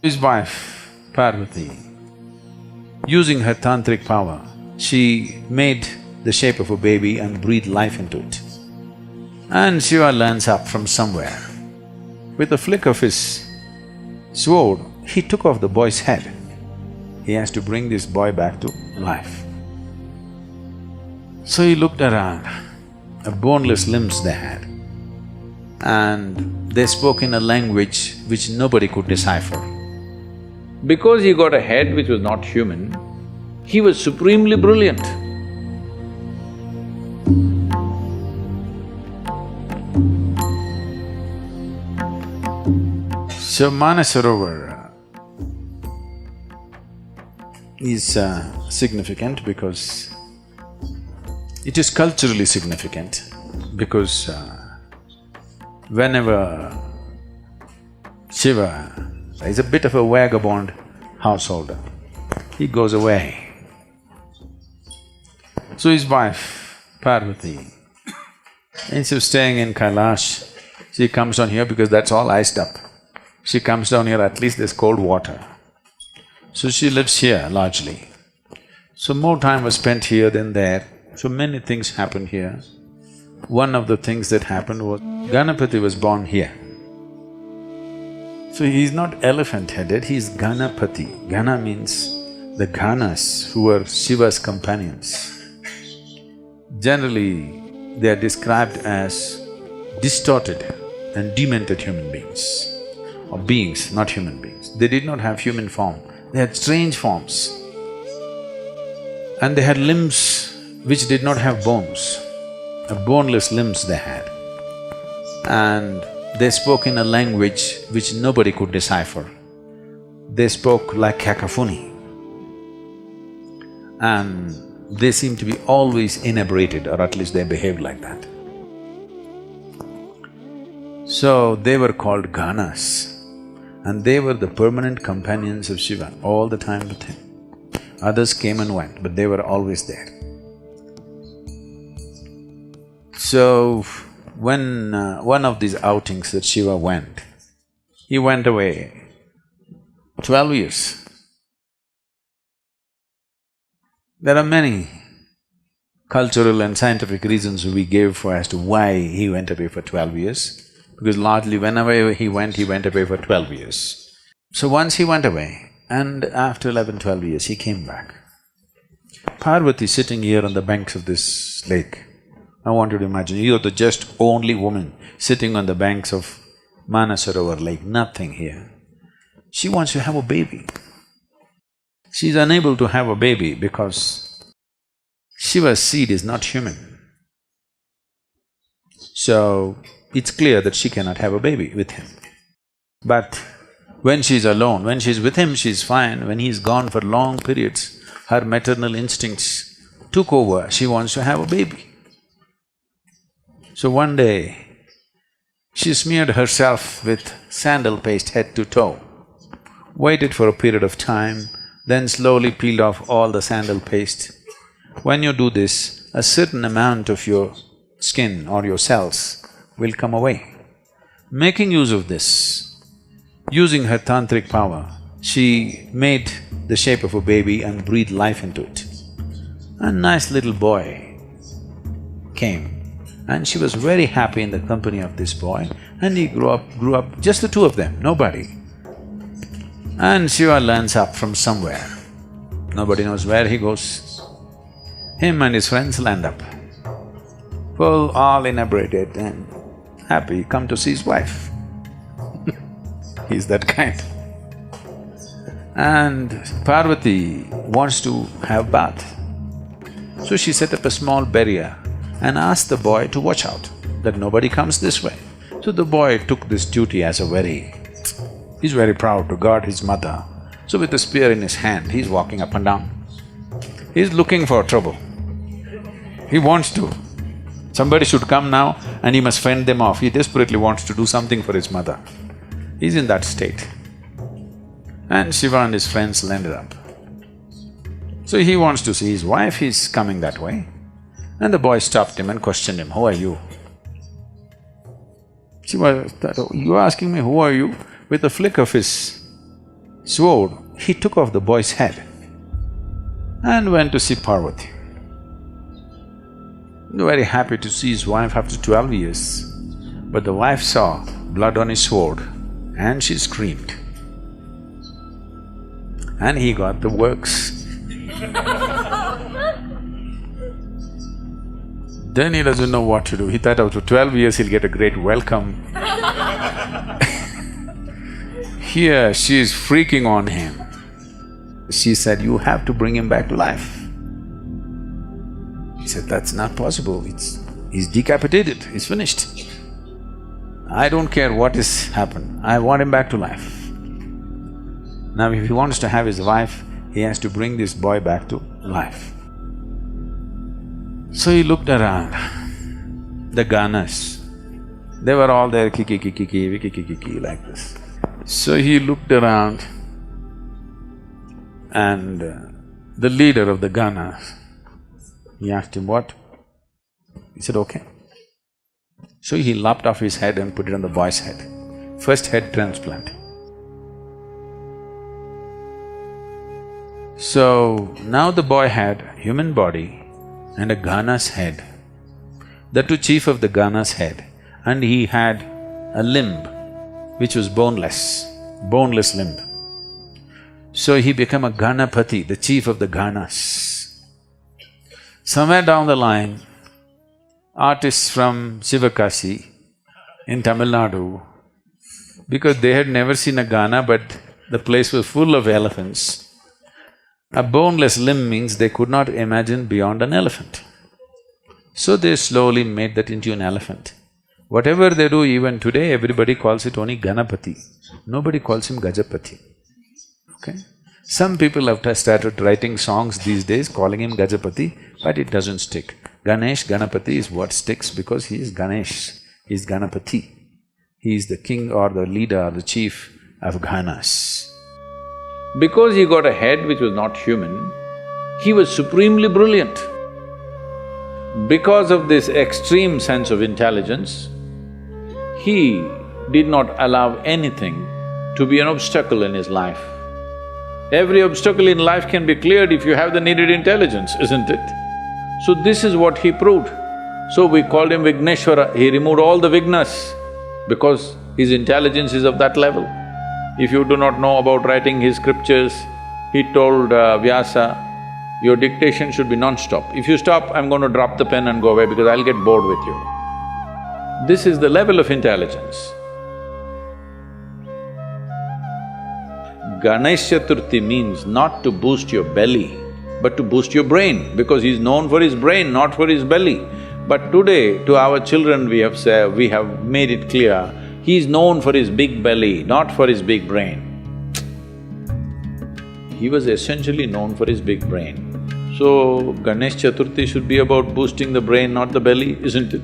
His wife, Parvati, using her tantric power, she made the shape of a baby and breathed life into it. And Shiva lands up from somewhere. With a flick of his sword, he took off the boy's head. He has to bring this boy back to life. So he looked around, boneless limbs they had, and they spoke in a language which nobody could decipher. Because he got a head which was not human, he was supremely brilliant. So Manasarovar is significant because it is culturally significant because whenever Shiva is a bit of a vagabond householder, he goes away. So his wife, Parvati, instead of staying in Kailash, she comes down here because that's all iced up. She comes down here, at least there's cold water. So she lives here largely. So more time was spent here than there, so many things happened here. One of the things that happened was Ganapati was born here. So he's not elephant-headed, he's Ganapati. Gana means the Ganas who were Shiva's companions. Generally, they are described as distorted and demented human beings, or beings, not human beings. They did not have human form, they had strange forms. And they had limbs which did not have bones, boneless limbs they had. And they spoke in a language which nobody could decipher. They spoke like cacophony. And they seemed to be always inebriated, or at least they behaved like that. So they were called Ganas, and they were the permanent companions of Shiva, all the time with him. Others came and went, but they were always there. So, when one of these outings that Shiva went, he went away 12 years. There are many cultural and scientific reasons we gave for as to why he went away for 12 years, because largely whenever he went away for 12 years. So once he went away, and after 11, 12 years, he came back. Parvati sitting here on the banks of this lake. I want you to imagine, you're the just only woman sitting on the banks of Manasarovar lake, nothing here. She wants to have a baby. She's unable to have a baby because Shiva's seed is not human. So, it's clear that she cannot have a baby with him. But when she's alone, when she's with him, she's fine. When he's gone for long periods, her maternal instincts took over, she wants to have a baby. So one day, she smeared herself with sandal paste head to toe, waited for a period of time, then slowly peeled off all the sandal paste. When you do this, a certain amount of your skin or your cells will come away. Making use of this, using her tantric power, she made the shape of a baby and breathed life into it. A nice little boy came, and she was very happy in the company of this boy, and he grew up, just the two of them, nobody. And Shiva lands up from somewhere, nobody knows where he goes. Him and his friends land up, full, all inebriated and happy, come to see his wife. He's that kind. And Parvati wants to have bath. So she set up a small barrier and asked the boy to watch out, that nobody comes this way. So the boy took this duty as he's very proud to guard his mother. So with a spear in his hand, he's walking up and down. He's looking for trouble. He wants to. Somebody should come now and he must fend them off. He desperately wants to do something for his mother. He's in that state. And Shiva and his friends landed up. So he wants to see his wife, he's coming that way. And the boy stopped him and questioned him, "Who are you?" Shiva thought, "Oh, you're asking me, who are you?" With a flick of his sword, he took off the boy's head and went to see Parvati. Very happy to see his wife after 12 years. But the wife saw blood on his sword and she screamed. And he got the works. Then he doesn't know what to do. He thought after 12 years he'll get a great welcome. Here she is freaking on him. She said, "You have to bring him back to life." He said, "That's not possible, he's decapitated, he's finished. I don't care what has happened, I want him back to life." Now if he wants to have his wife, he has to bring this boy back to life. So he looked around, the Ganas, they were all there, kiki, kiki, kiki, kiki, kiki, like this. So he looked around and the leader of the Ganas, he asked him, "What?" He said, "Okay." So he lopped off his head and put it on the boy's head. First head transplant. So now the boy had a human body and a Gana's head, the two chief of the Gana's head, and he had a limb which was boneless limb. So he became a Ganapati, the chief of the Ganas. Somewhere down the line, artists from Sivakasi in Tamil Nadu, because they had never seen a Gana but the place was full of elephants, a boneless limb means they could not imagine beyond an elephant. So they slowly made that into an elephant. Whatever they do even today, everybody calls it only Ganapati. Nobody calls him Gajapati, okay? Some people have started writing songs these days calling him Gajapati, but it doesn't stick. Ganesh, Ganapati is what sticks because he is Ganesh, he is Ganapati. He is the king or the leader or the chief of Ganas. Because he got a head which was not human, he was supremely brilliant. Because of this extreme sense of intelligence, he did not allow anything to be an obstacle in his life. Every obstacle in life can be cleared if you have the needed intelligence, isn't it? So this is what he proved. So we called him Vigneshwara, he removed all the vignas because his intelligence is of that level. If you do not know about writing his scriptures, he told Vyasa, your dictation should be non-stop. If you stop, I'm going to drop the pen and go away because I'll get bored with you. This is the level of intelligence. Ganesh Chaturthi means not to boost your belly, but to boost your brain, because he's known for his brain, not for his belly. But today, to our children we have made it clear, he's known for his big belly, not for his big brain. He was essentially known for his big brain. So, Ganesh Chaturthi should be about boosting the brain, not the belly, isn't it?